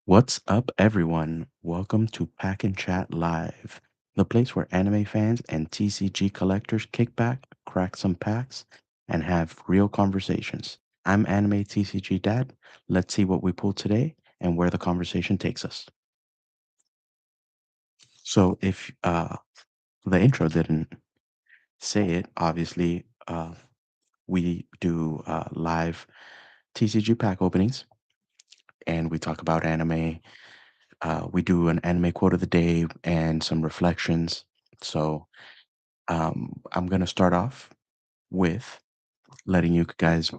What's up, everyone? Welcome to Pack and Chat Live, the place where anime fans and TCG collectors kick back, crack some packs, and have real conversations. I'm Anime TCG Dad. Let's see what we pull today and where the conversation takes us. So, if the intro didn't say it, obviously, we do live TCG pack openings and we talk about anime. We do an anime quote of the day and some reflections. So I'm gonna start off with letting you guys,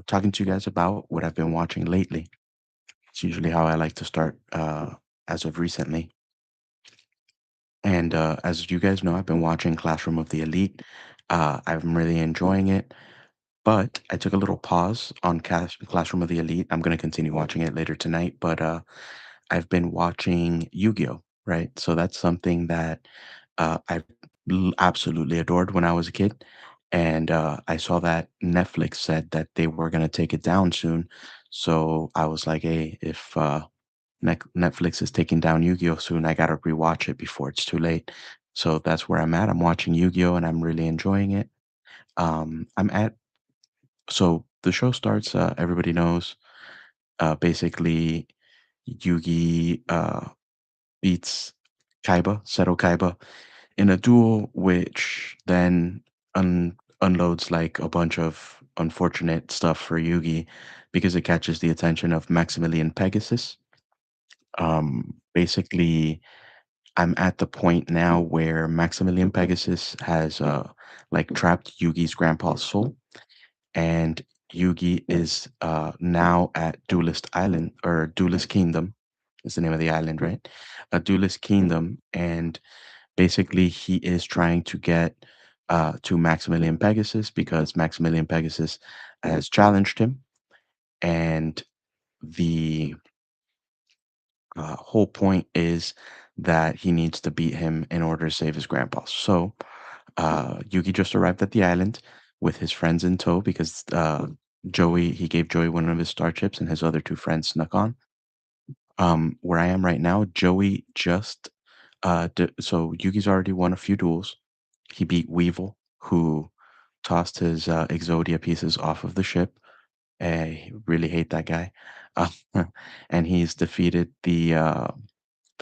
talking to you guys about what I've been watching lately. It's usually how I like to start as of recently. And as you guys know, I've been watching Classroom of the Elite. I'm really enjoying it. But I took a little pause on Classroom of the Elite. I'm going to continue watching it later tonight. But I've been watching Yu-Gi-Oh! Right? So that's something that I absolutely adored when I was a kid. And I saw that Netflix said that they were going to take it down soon. So I was like, hey, if Netflix is taking down Yu-Gi-Oh! Soon, I got to rewatch it before it's too late. So that's where I'm at. I'm watching Yu-Gi-Oh! And I'm really enjoying it. I'm at so the show starts, everybody knows, basically Yugi beats Kaiba, Seto Kaiba, in a duel, which then unloads like a bunch of unfortunate stuff for Yugi because it catches the attention of Maximilian Pegasus. Basically, I'm at the point now where Maximilian Pegasus has like trapped Yugi's grandpa's soul, and Yugi is now at Duelist Island or Duelist Kingdom is the name of the island, right? A Duelist Kingdom, and basically he is trying to get to Maximilian Pegasus because Maximilian Pegasus has challenged him, and the whole point is that he needs to beat him in order to save his grandpa. So Yugi just arrived at the island with his friends in tow because he gave Joey one of his star chips and his other two friends snuck on. Where I am right now, Joey just, so Yugi's already won a few duels. He beat Weevil, who tossed his Exodia pieces off of the ship. I really hate that guy. Uh, and he's defeated the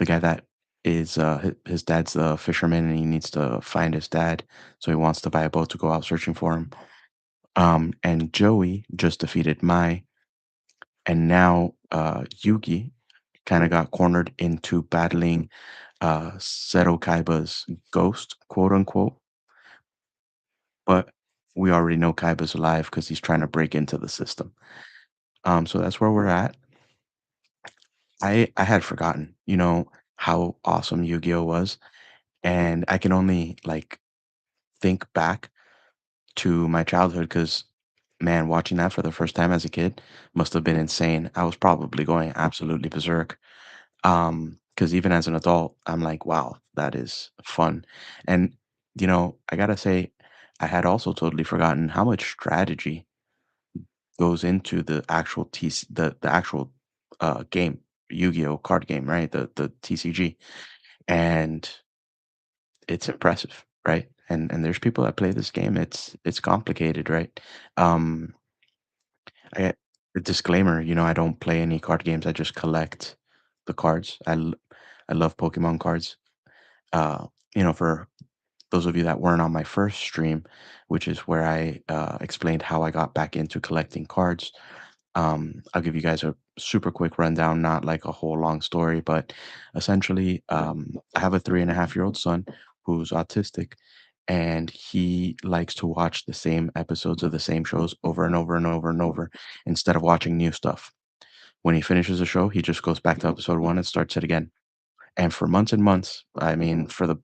guy that is his dad's the fisherman and he needs to find his dad, so he wants to buy a boat to go out searching for him. And Joey just defeated Mai, and now Yugi kind of got cornered into battling Seto Kaiba's ghost, quote unquote. But we already know Kaiba's alive because he's trying to break into the system. So that's where we're at. I had forgotten, how awesome Yu-Gi-Oh was, and I can only like think back to my childhood because, man, watching that for the first time as a kid must have been insane. I was probably going absolutely berserk. Because even as an adult, I'm like, wow, that is fun. And, I gotta say, I had also totally forgotten how much strategy goes into the actual the actual game, Yu-Gi-Oh card game, right? The TCG. And it's impressive, right? And there's people that play this game. It's complicated, right? Um, I a disclaimer, I don't play any card games. I just collect the cards. I love Pokemon cards. For those of you that weren't on my first stream, which is where I explained how I got back into collecting cards. I'll give you guys a super quick rundown, not like a whole long story, but essentially, I have a 3.5-year-old son who's autistic, and he likes to watch the same episodes of the same shows over and over and over and over instead of watching new stuff. When he finishes a show, he just goes back to episode one and starts it again. And for months and months, I mean, for the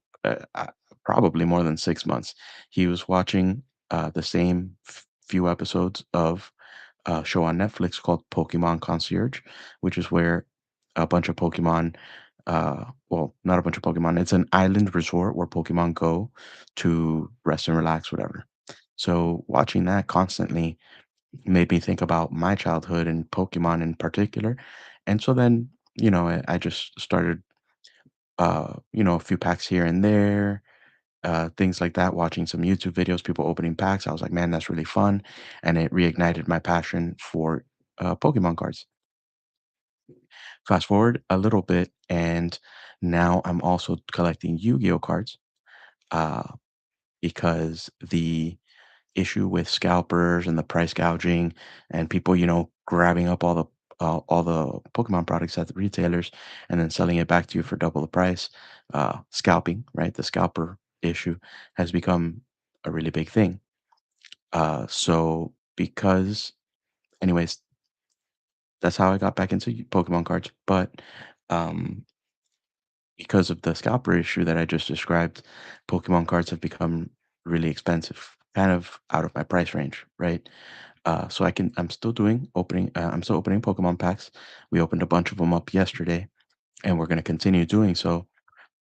probably more than 6 months, he was watching the same few episodes of a show on Netflix called Pokemon Concierge, which is where a bunch of Pokemon, well, not a bunch of Pokemon, it's an island resort where Pokemon go to rest and relax, whatever. So watching that constantly made me think about my childhood and Pokemon in particular. And so then I just started, a few packs here and there, things like that, watching some YouTube videos, people opening packs. I was like, man, that's really fun. And it reignited my passion for Pokemon cards. Fast forward a little bit, and now I'm also collecting Yu-Gi-Oh cards uh, because the issue with scalpers and the price gouging and people, grabbing up all the Pokemon products at the retailers and then selling it back to you for double the price. Scalping, right? The scalper issue has become a really big thing. So because, anyways, that's how I got back into Pokemon cards. But um, because of the scalper issue that I just described, Pokemon cards have become really expensive, kind of out of my price range, right? So I'm still opening Pokemon packs. We opened a bunch of them up yesterday, and we're going to continue doing so.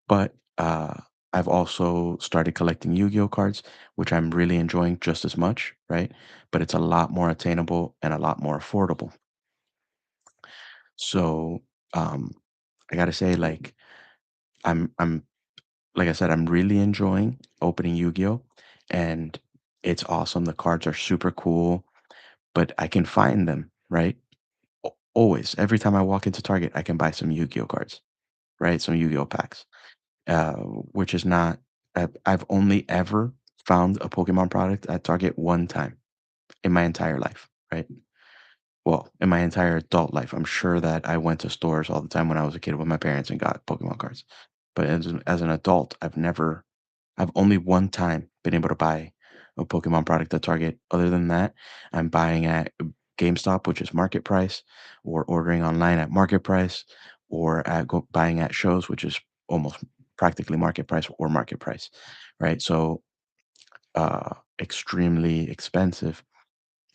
But I've also started collecting Yu-Gi-Oh cards, which I'm really enjoying just as much, right? But it's a lot more attainable and a lot more affordable. So um, I gotta say, like, I'm like I said, I'm really enjoying opening Yu-Gi-Oh, and it's awesome. The cards are super cool, but I can find them, right? Always, every time I walk into Target, I can buy some Yu-Gi-Oh cards, right? Some Yu-Gi-Oh packs, which is not. I've only ever found a Pokemon product at Target one time in my entire life, right? Well, in my entire adult life, I'm sure that I went to stores all the time when I was a kid with my parents and got Pokemon cards. But as an adult, I've only one time been able to buy a Pokemon product at Target. Other than that, I'm buying at GameStop, which is market price, or ordering online at market price, or buying at shows, which is almost practically market price or market price, right? So, extremely expensive.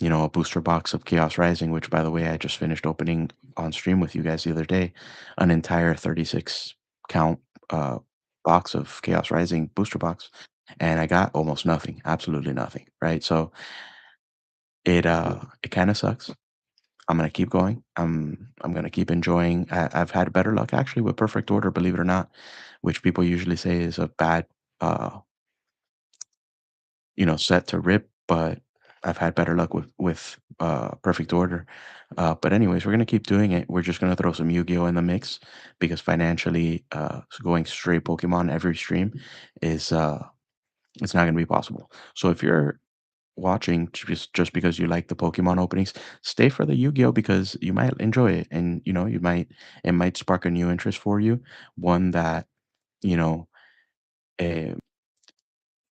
A booster box of Chaos Rising, which, by the way, I just finished opening on stream with you guys the other day, an entire 36 count uh, box of Chaos Rising booster box, and I got almost nothing, absolutely nothing, right? So it kind of sucks. I'm gonna keep going. I'm gonna keep enjoying. I've had better luck actually with Perfect Order, believe it or not, which people usually say is a bad uh, set to rip, but I've had better luck with Perfect Order. But anyways, we're gonna keep doing it. We're just gonna throw some Yu-Gi-Oh in the mix because financially, going straight Pokemon every stream is it's not gonna be possible. So if you're watching just because you like the Pokemon openings, stay for the Yu-Gi-Oh because you might enjoy it, and it might spark a new interest for you, one that you know eh,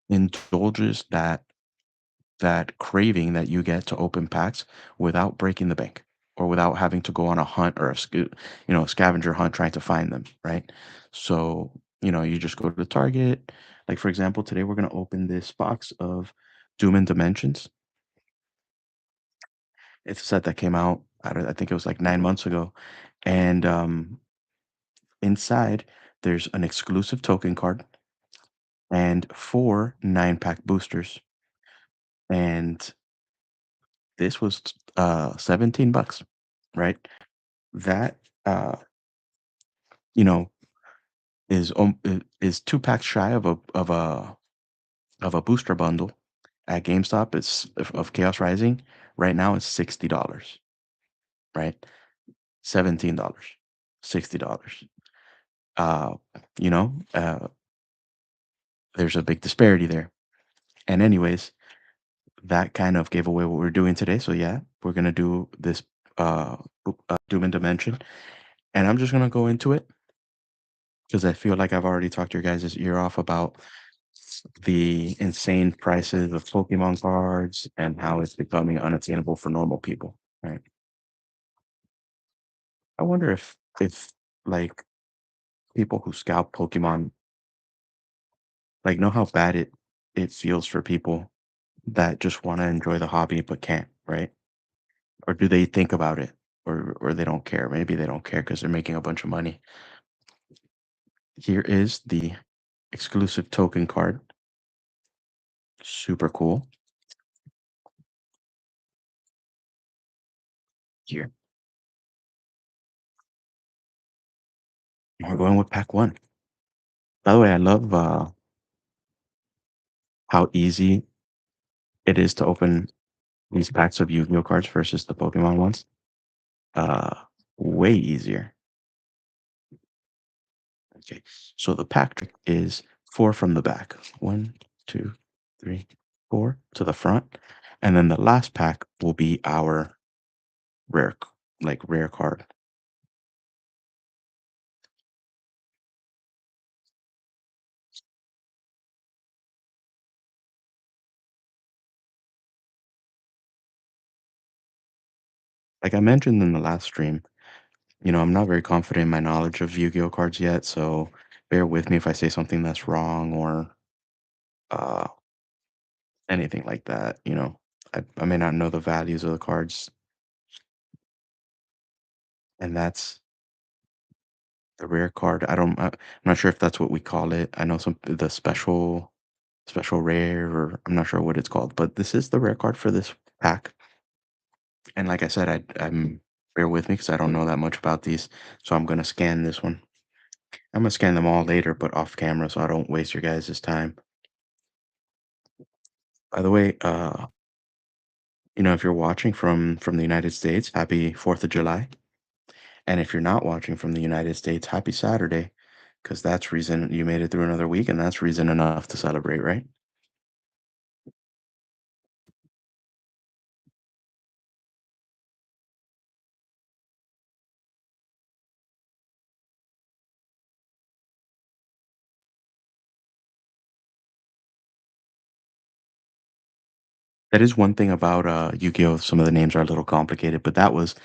indulges that craving that you get to open packs without breaking the bank or without having to go on a hunt or a scavenger hunt trying to find them, right? So, you just go to the Target. Like for example, today we're going to open this box of Doom and Dimensions. It's a set that came out, I think it was like 9 months ago. And inside, there's an exclusive token card and four 9-pack boosters. And this was 17 bucks, right? That uh, you know, is 2 packs shy of a booster bundle at GameStop. It's of Chaos Rising. Right now it's $60, right? $17, $60. Uh, you know, uh, there's a big disparity there. And anyways, that kind of gave away what we're doing today. So yeah, we're gonna do this Doom and Dimension, and I'm just gonna go into it because I feel like I've already talked your guys' ear off about the insane prices of Pokemon cards and how it's becoming unattainable for normal people. Right. I wonder if like people who scout Pokemon like know how bad it feels for people that just want to enjoy the hobby but can't, right? Or do they think about it? Or they don't care. Maybe they don't care because they're making a bunch of money. Here is the exclusive token card. Super cool. Here. We're going with pack one. By the way, I love how easy it is to open these packs of Yu-Gi-Oh cards versus the Pokemon ones. Uh, Way easier. Okay, so the pack trick is four from the back. One, two, three, four to the front, and then the last pack will be our rare, like rare card. Like I mentioned in the last stream, I'm not very confident in my knowledge of Yu-Gi-Oh cards yet, so bear with me if I say something that's wrong or uh, anything like that. I may not know the values of the cards, and that's the rare card. I'm not sure if that's what we call it. I know the special rare, or I'm not sure what it's called, but this is the rare card for this pack. And like I said, I'm bear with me because I don't know that much about these, so I'm gonna scan this one. I'm gonna scan them all later, but off camera, so I don't waste your guys' time. By the way, if you're watching from the United States, happy 4th of July. And if you're not watching from the United States, happy Saturday, because that's reason you made it through another week, and that's reason enough to celebrate, right? That is one thing about Yu-Gi-Oh! Some of the names are a little complicated, but that was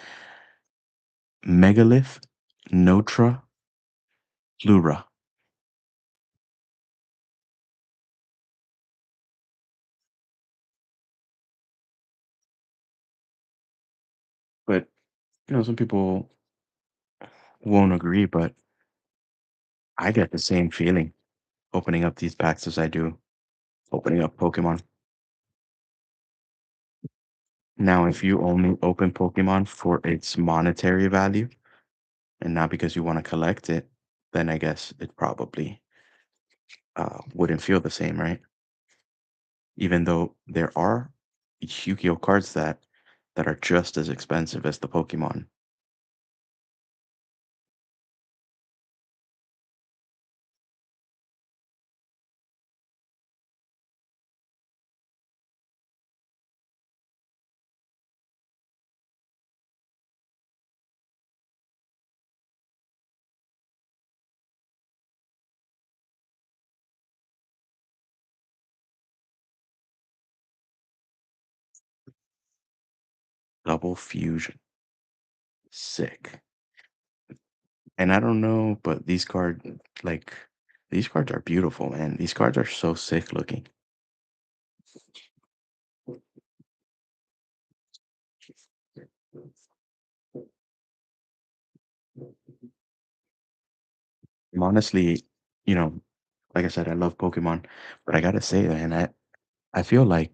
Megalith, Notra, Plura. But some people won't agree, but I get the same feeling opening up these packs as I do opening up Pokemon. Now, if you only open Pokemon for its monetary value and not because you want to collect it, then I guess it probably wouldn't feel the same, right? Even though there are Yu-Gi-Oh cards that are just as expensive as the Pokemon. Double Fusion, sick. And I don't know, but like these cards are beautiful, man. These cards are so sick looking. Honestly, you know, like I said, I love Pokemon, but I gotta say, man, I feel like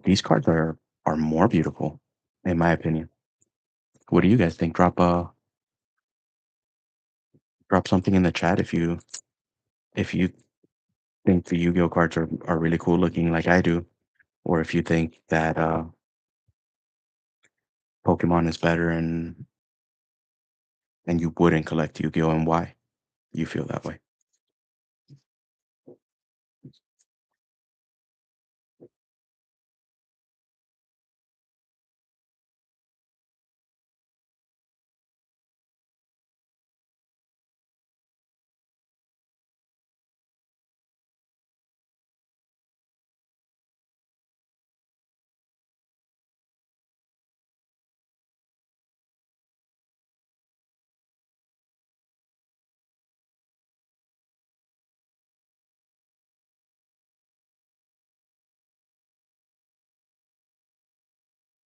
these cards are more beautiful, in my opinion. What do you guys think? Drop something in the chat if you think the Yu-Gi-Oh cards are really cool looking like I do, or if you think that Pokemon is better and you wouldn't collect Yu-Gi-Oh and why you feel that way.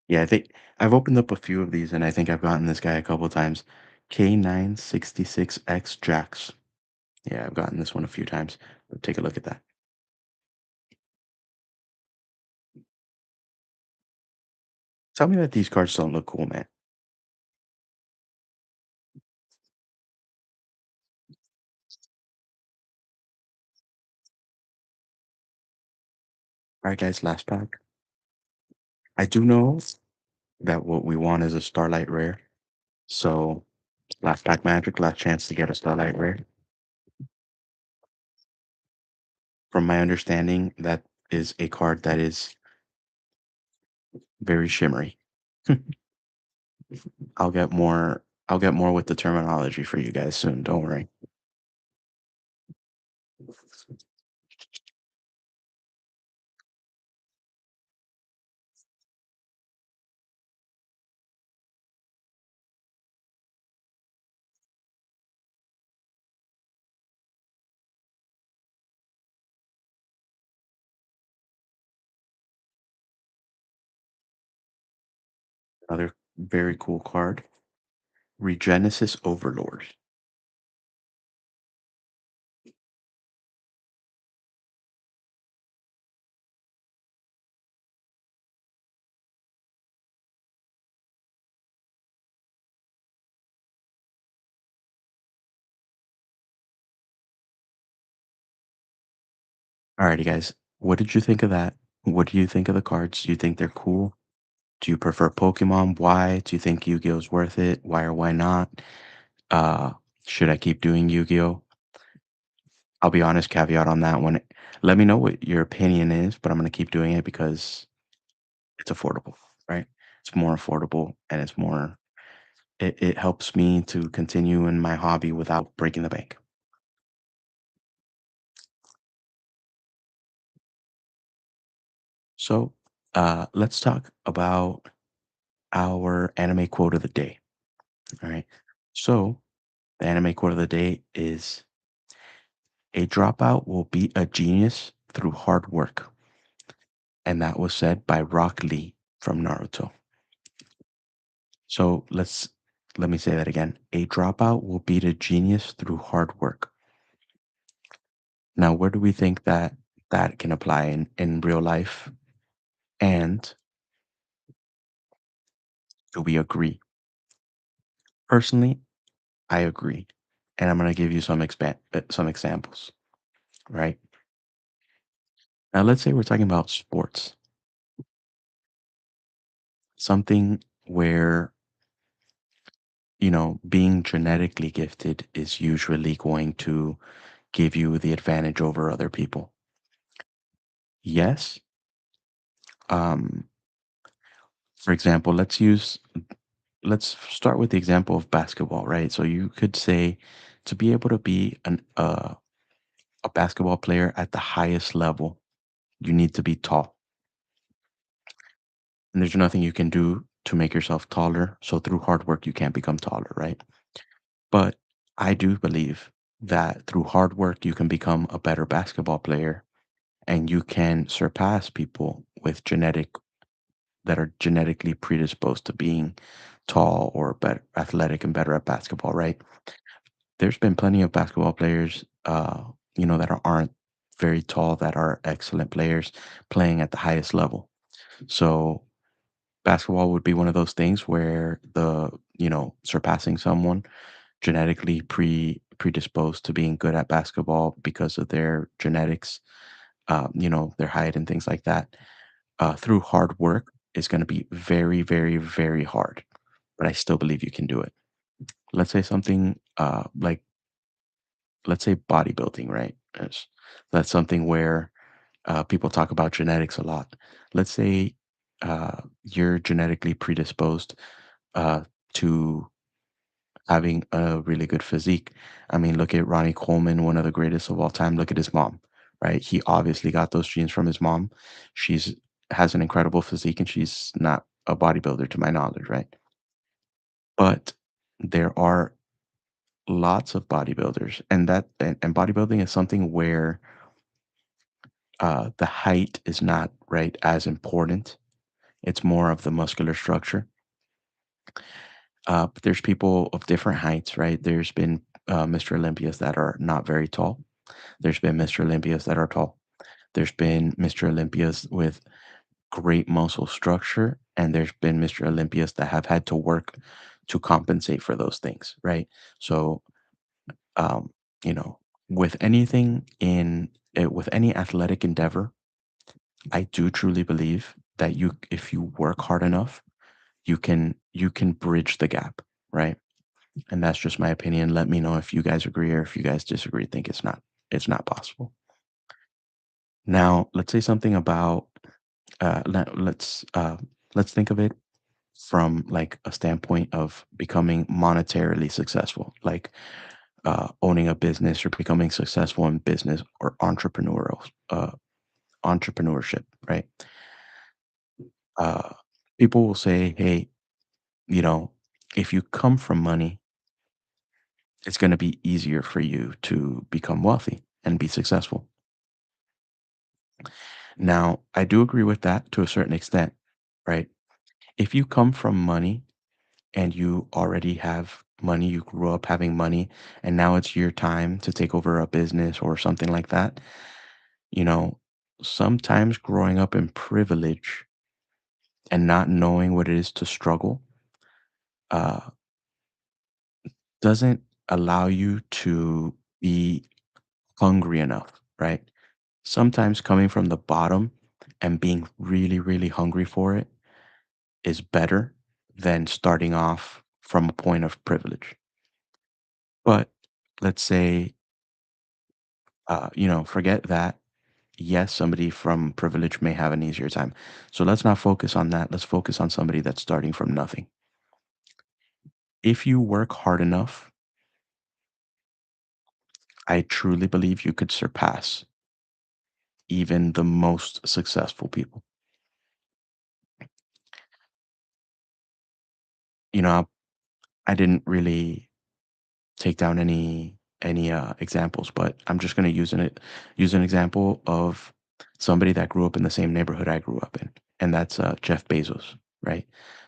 Yeah, I think I've opened up a few of these, and I think I've gotten this guy a couple times. K966X Jax. Yeah, I've gotten this one a few times. But take a look at that. Tell me that these cards don't look cool, man. All right, guys, last pack. I do know that what we want is a Starlight Rare. So, last pack magic, last chance to get a Starlight Rare. From my understanding, that is a card that is very shimmery. I'll get more with the terminology for you guys soon, don't worry. Another very cool card, Regenesis Overlord. Alrighty, guys. What did you think of that? What do you think of the cards? Do you think they're cool? Do you prefer Pokemon? Why? Do you think Yu-Gi-Oh's worth it? Why or why not? Uh, should I keep doing Yu-Gi-Oh? I'll be honest, caveat on that one. Let me know what your opinion is, but I'm gonna keep doing it because it's affordable, right? It's more affordable and it helps me to continue in my hobby without breaking the bank. So let's talk about our anime quote of the day. All right. So the anime quote of the day is a dropout will be a genius through hard work. And that was said by Rock Lee from Naruto. So let me say that again. A dropout will beat a genius through hard work. Now, where do we think that that can apply in real life? And do we agree? Personally, I agree. And I'm going to give you some examples, right? Now, let's say we're talking about sports, something where, being genetically gifted is usually going to give you the advantage over other people. Yes. Um, for example, let's start with the example of basketball, right? So you could say to be able to be a basketball player at the highest level, you need to be tall. And there's nothing you can do to make yourself taller. So through hard work, you can't become taller, right? But I do believe that through hard work, you can become a better basketball player and you can surpass people that are genetically predisposed to being tall or better athletic and better at basketball, right? There's been plenty of basketball players, that aren't very tall, that are excellent players playing at the highest level. So basketball would be one of those things where surpassing someone genetically predisposed to being good at basketball because of their genetics, their height and things like that, through hard work is going to be very, very, very hard. But I still believe you can do it. Let's say something like, let's say bodybuilding, right? That's something where people talk about genetics a lot. Let's say you're genetically predisposed to having a really good physique. I mean, look at Ronnie Coleman, one of the greatest of all time. Look at his mom, right? He obviously got those genes from his mom. She's has an incredible physique and she's not a bodybuilder to my knowledge, right? But there are lots of bodybuilders and bodybuilding is something where the height is not right as important. It's more of the muscular structure. But there's people of different heights, right? There's been Mr. Olympias that are not very tall. There's been Mr. Olympias that are tall. There's been Mr. Olympias with great muscle structure, and there's been Mr. Olympias that have had to work to compensate for those things, right? So, um, you know, with anything with any athletic endeavor, I do truly believe that if you work hard enough, you can bridge the gap, right? And that's just my opinion. Let me know if you guys agree or if you guys disagree, think it's not possible. Now, let's say something about let's think of it from like a standpoint of becoming monetarily successful, like owning a business or becoming successful in business or entrepreneurship, right? Uh, People will say, "Hey, you know, if you come from money, it's going to be easier for you to become wealthy and be successful." Now, I do agree with that to a certain extent, right? If you come from money and you already have money, you grew up having money, and now it's your time to take over a business or something like that, you know, sometimes growing up in privilege and not knowing what it is to struggle uh, doesn't allow you to be hungry enough, right? Sometimes coming from the bottom and being really, really hungry for it is better than starting off from a point of privilege. But let's say, forget that. Yes, somebody from privilege may have an easier time. So let's not focus on that. Let's focus on somebody that's starting from nothing. If you work hard enough, I truly believe you could surpass even the most successful people. You know, I didn't really take down any examples, but I'm just going to use an example of somebody that grew up in the same neighborhood I grew up in, and that's Jeff Bezos, right?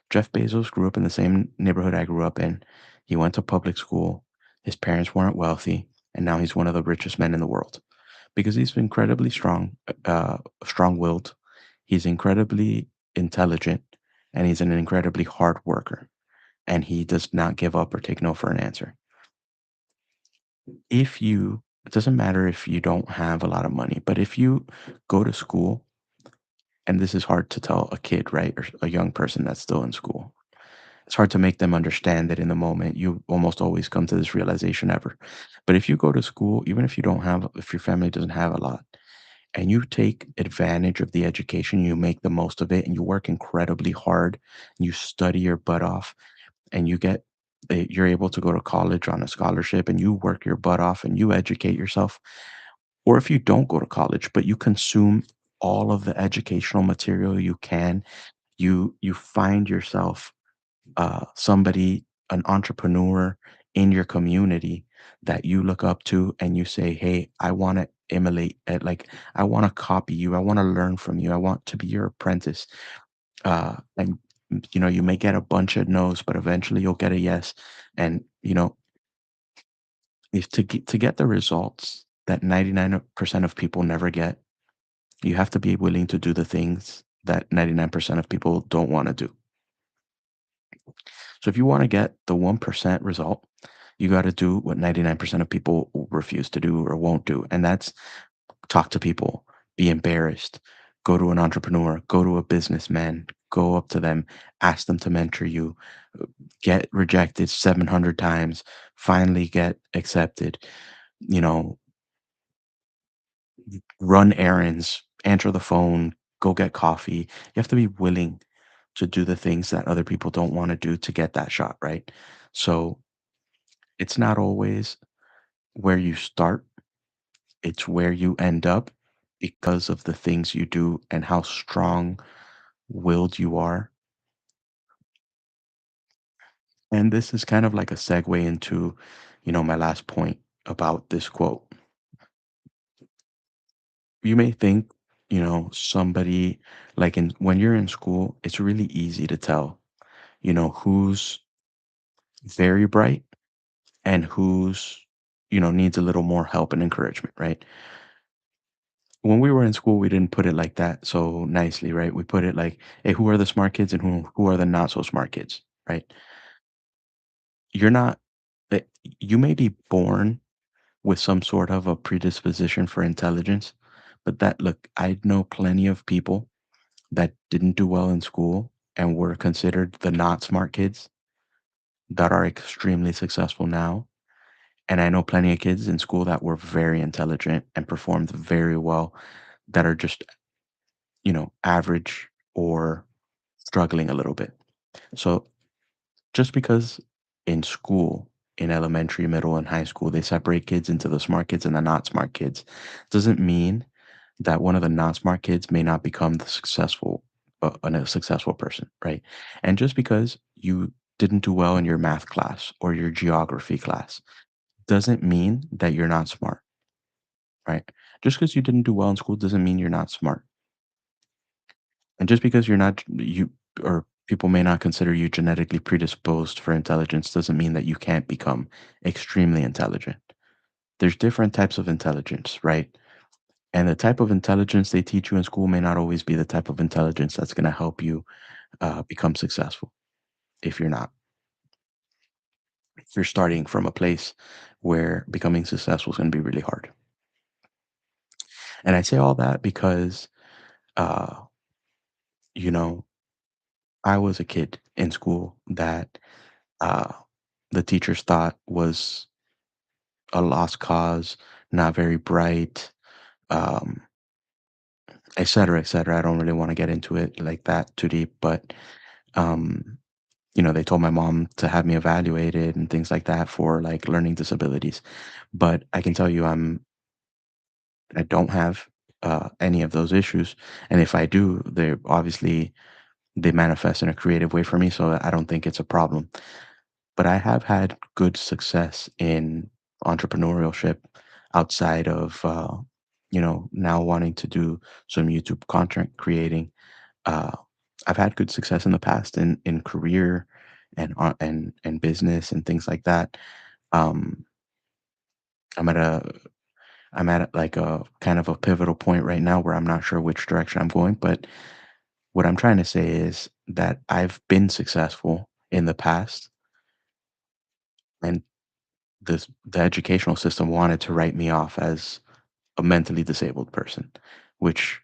Jeff Bezos grew up in the same neighborhood I grew up in. He went to public school. His parents weren't wealthy, and now he's one of the richest men in the world because he's incredibly strong-willed. He's incredibly intelligent, and he's an incredibly hard worker. And he does not give up or take no for an answer. It doesn't matter if you don't have a lot of money, but if you go to school, and this is hard to tell a kid, right, or a young person that's still in school, it's hard to make them understand that in the moment. You almost always come to this realization ever. But if you go to school, even if if your family doesn't have a lot, and you take advantage of the education, you make the most of it, and you work incredibly hard, and you study your butt off, and you're able to go to college on a scholarship, and you work your butt off, and you educate yourself. Or if you don't go to college, but you consume all of the educational material you can, you find yourself somebody, an entrepreneur in your community that you look up to, and you say, "Hey, I want to emulate it. Like, I want to copy you. I want to learn from you. I want to be your apprentice." And you may get a bunch of no's, but eventually you'll get a yes. And if to get the results that 99% of people never get, you have to be willing to do the things that 99% of people don't want to do. So if you want to get the 1% result, you got to do what 99% of people refuse to do or won't do. And that's talk to people, be embarrassed, go to an entrepreneur, go to a businessman, go up to them, ask them to mentor you, get rejected 700 times, finally get accepted, you know, run errands, answer the phone, go get coffee. You have to be willing to do the things that other people don't want to do to get that shot, right? So it's not always where you start, it's where you end up because of the things you do and how strong willed you are. And this is kind of like a segue into, my last point about this quote. You may think, somebody like when you're in school, it's really easy to tell, who's very bright and who's, needs a little more help and encouragement, right? When we were in school, we didn't put it like that so nicely, right? We put it like, hey, who are the smart kids and who are the not so smart kids, right? You're not, eh, you may be born with some sort of a predisposition for intelligence, But that look, I know plenty of people that didn't do well in school and were considered the not smart kids that are extremely successful now. And I know plenty of kids in school that were very intelligent and performed very well that are just, average or struggling a little bit. So just because in school, in elementary, middle, and high school, they separate kids into the smart kids and the not smart kids, doesn't mean that one of the not smart kids may not become the a successful person, right? And just because you didn't do well in your math class or your geography class doesn't mean that you're not smart, right? Just because you didn't do well in school doesn't mean you're not smart. And just because you're not you or people may not consider you genetically predisposed for intelligence doesn't mean that you can't become extremely intelligent. There's different types of intelligence, right? And the type of intelligence they teach you in school may not always be the type of intelligence that's going to help you become successful if you're not. If you're starting from a place where becoming successful is going to be really hard. And I say all that because, uh, you know, I was a kid in school that uh, the teachers thought was a lost cause, not very bright, um, et cetera, et cetera. I don't really want to get into it like that too deep, but um, they told my mom to have me evaluated and things like that for like learning disabilities. But I can tell you, I don't have any of those issues, and if I do, they manifest in a creative way for me. So I don't think it's a problem. But I have had good success in entrepreneurship outside of, now wanting to do some YouTube content creating. Uh, I've had good success in the past in career and business and things like that. Um, I'm at a like a kind of a pivotal point right now where I'm not sure which direction I'm going. But what I'm trying to say is that I've been successful in the past, and the educational system wanted to write me off as a mentally disabled person, which,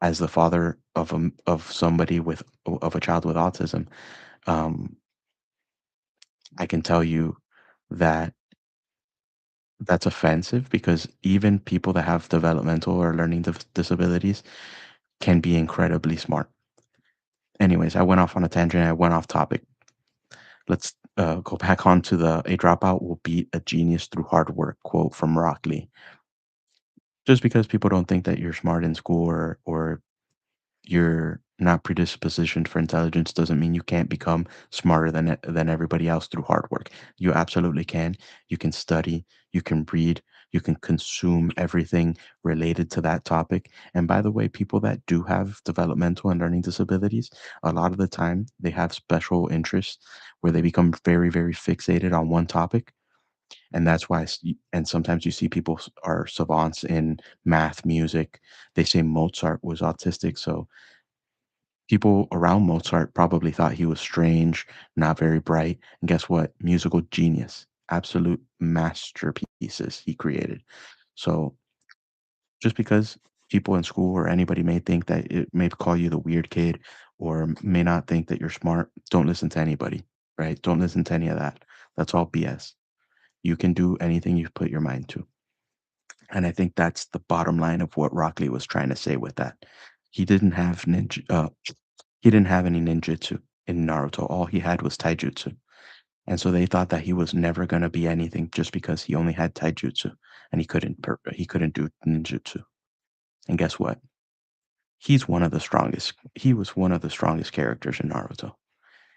as the father of somebody of a child with autism, um, I can tell you that that's offensive because even people that have developmental or learning disabilities can be incredibly smart. Anyways, I went off on a tangent. I went off topic. Let's go back on to the "A dropout will beat a genius through hard work" quote from Rock Lee. Just because people don't think that you're smart in school or you're not predispositioned for intelligence doesn't mean you can't become smarter than everybody else through hard work. You absolutely can. You can study, you can read, you can consume everything related to that topic. And by the way, people that do have developmental and learning disabilities, a lot of the time they have special interests where they become very, very fixated on one topic. And that's why, and sometimes you see people are savants in math, music. They say Mozart was autistic, so people around Mozart probably thought he was strange, not very bright, and guess what? Musical genius, absolute masterpieces he created. So just because people in school or anybody may think that it may call you the weird kid or may not think that you're smart, don't listen to anybody, right? Don't listen to any of that. That's all BS. You can do anything you put your mind to. And I think that's the bottom line of what Rock Lee was trying to say with that. He didn't have he didn't have any ninjutsu in Naruto. All he had was taijutsu. And so they thought that he was never going to be anything just because he only had taijutsu and he couldn't do ninjutsu. And guess what? He was one of the strongest characters in Naruto.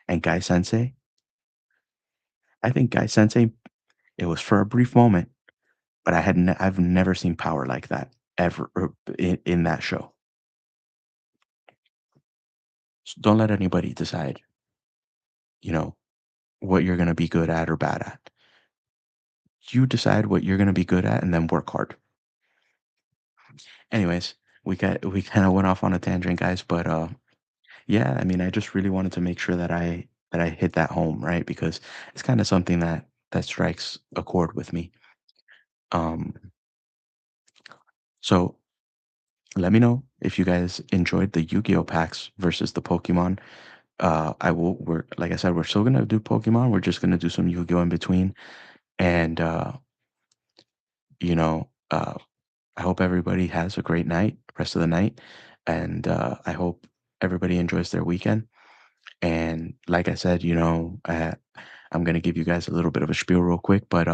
And Gai Sensei, I think Gai Sensei, it was for a brief moment, but I've never seen power like that ever in that show. So don't let anybody decide, you know, what you're going to be good at or bad at. You decide what you're going to be good at and then work hard. Anyways, we kind of went off on a tangent, guys, but yeah, I mean, I just really wanted to make sure that I hit that home, right? Because it's kind of something that strikes a chord with me. Um So let me know if you guys enjoyed the Yu-Gi-Oh packs versus the Pokemon. I will. We're like I said, we're still gonna do Pokemon. We're just gonna do some Yu-Gi-Oh in between, and you know, I hope everybody has a great night, rest of the night, and I hope everybody enjoys their weekend. And like I said, I'm gonna give you guys a little bit of a spiel real quick, but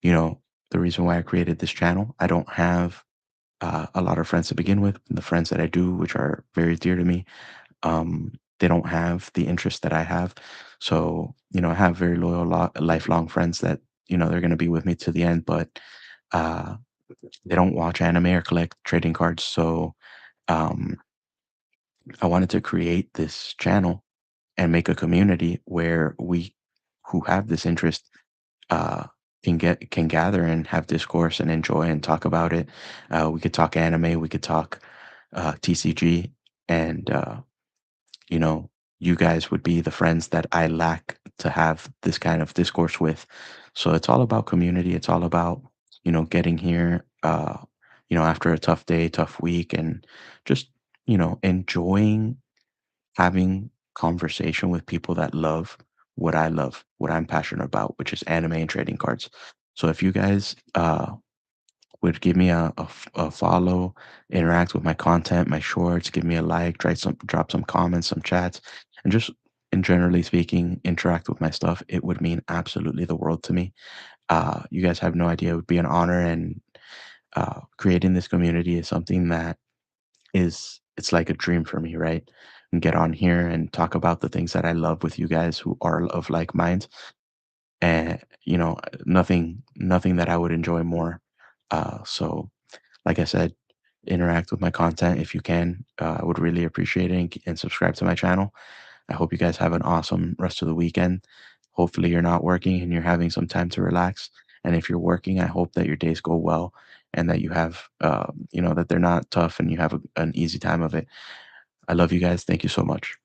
you know, the reason why I created this channel, I don't have a lot of friends to begin with. The friends that I do, which are very dear to me, um, they don't have the interest that I have. So, I have very loyal, lifelong friends that, they're going to be with me to the end, but uh, they don't watch anime or collect trading cards. So, um, I wanted to create this channel and make a community where we who have this interest uh, can gather and have discourse and enjoy and talk about it. We could talk anime, we could talk TCG, and you know, you guys would be the friends that I lack to have this kind of discourse with. So it's all about community. It's all about, getting here, after a tough day, tough week, and just, enjoying having conversation with people that love, what I'm passionate about, which is anime and trading cards. So if you guys would give me a follow, interact with my content, my shorts, give me a like, drop some comments, some chats, and just in generally speaking, interact with my stuff. It would mean absolutely the world to me. You guys have no idea. It would be an honor, and creating this community is something that it's like a dream for me, right? And get on here and talk about the things that I love with you guys who are of like minds, and nothing that I would enjoy more. So like I said, interact with my content if you can. I would really appreciate it, and subscribe to my channel. I hope you guys have an awesome rest of the weekend. Hopefully, you're not working and you're having some time to relax. And if you're working, I hope that your days go well and that you have, that they're not tough and you have an easy time of it. I love you guys. Thank you so much.